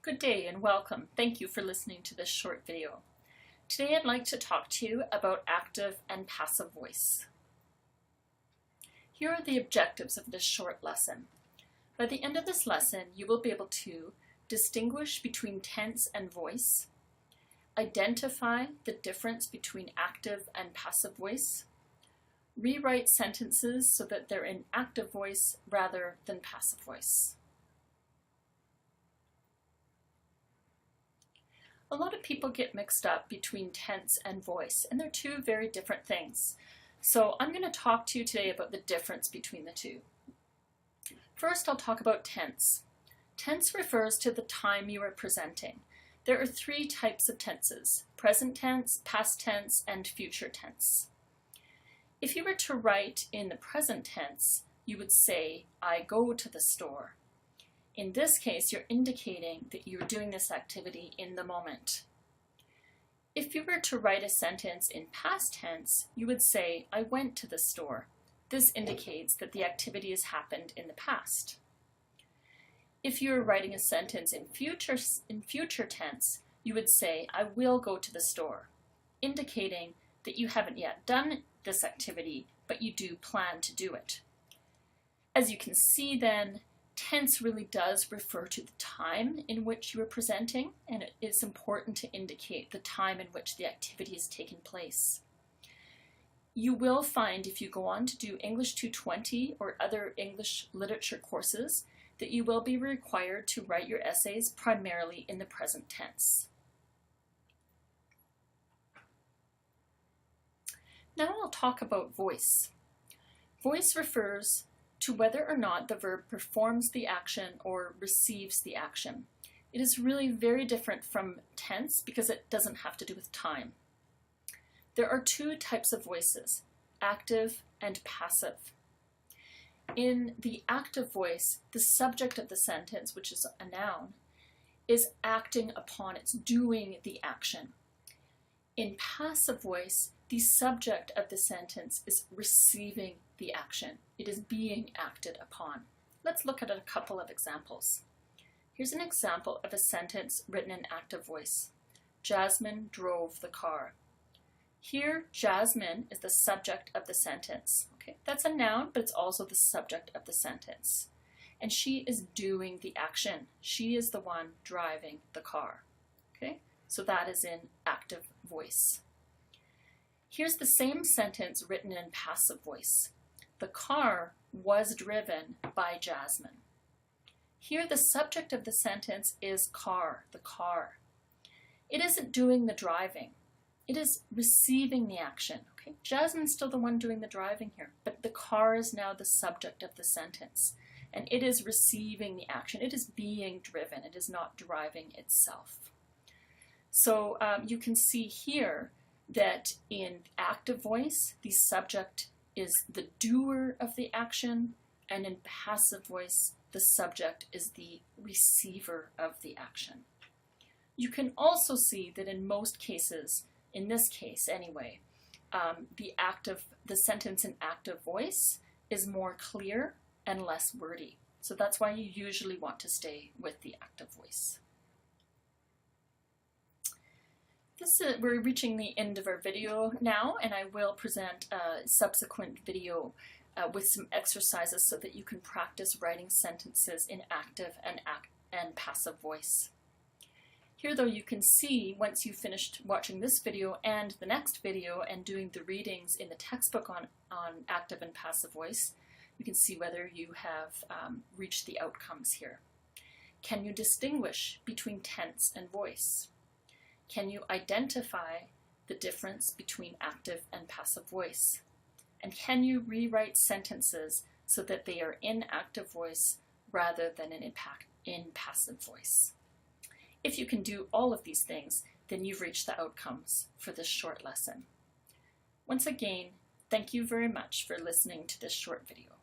Good day and welcome. Thank you for listening to this short video. Today I'd like to talk to you about active and passive voice. Here are the objectives of this short lesson. By the end of this lesson, you will be able to distinguish between tense and voice, identify the difference between active and passive voice, rewrite sentences so that they're in active voice rather than passive voice. A lot of people get mixed up between tense and voice, and they're two very different things. So I'm going to talk to you today about the difference between the two. First, I'll talk about tense. Tense refers to the time you are presenting. There are three types of tenses: present tense, past tense, and future tense. If you were to write in the present tense, you would say, "I go to the store." In this case, you're indicating that you're doing this activity in the moment. If you were to write a sentence in past tense, you would say, "I went to the store." This indicates that the activity has happened in the past. If you were writing a sentence in future tense, you would say, "I will go to the store," indicating that you haven't yet done this activity, but you do plan to do it. As you can see then, tense really does refer to the time in which you are presenting, and it's important to indicate the time in which the activity is taking place. You will find, if you go on to do English 220 or other English literature courses, that you will be required to write your essays primarily in the present tense. Now I'll talk about voice. Voice refers to whether or not the verb performs the action or receives the action. It is really very different from tense because it doesn't have to do with time. There are two types of voices, active and passive. In the active voice, the subject of the sentence, which is a noun, is acting upon, it's doing the action. In passive voice, the subject of the sentence is receiving the action. It is being acted upon. Let's look at a couple of examples. Here's an example of a sentence written in active voice. Jasmine drove the car. Here, Jasmine is the subject of the sentence. Okay, that's a noun, but it's also the subject of the sentence. And she is doing the action. She is the one driving the car. Okay, so that is in active voice. Here's the same sentence written in passive voice. The car was driven by Jasmine. Here the subject of the sentence is car, the car. It isn't doing the driving. It is receiving the action. Okay? Jasmine's still the one doing the driving here, but the car is now the subject of the sentence, and it is receiving the action. It is being driven. It is not driving itself. So you can see here that in active voice, the subject is the doer of the action, and in passive voice, the subject is the receiver of the action. You can also see that in most cases, in this case anyway, the sentence in active voice is more clear and less wordy. So that's why you usually want to stay with the active voice. We're reaching the end of our video now, and I will present a subsequent video with some exercises so that you can practice writing sentences in active and passive voice. Here though, you can see once you've finished watching this video and the next video and doing the readings in the textbook on active and passive voice, you can see whether you have reached the outcomes here. Can you distinguish between tense and voice? Can you identify the difference between active and passive voice? And can you rewrite sentences so that they are in active voice rather than in passive voice? If you can do all of these things, then you've reached the outcomes for this short lesson. Once again, thank you very much for listening to this short video.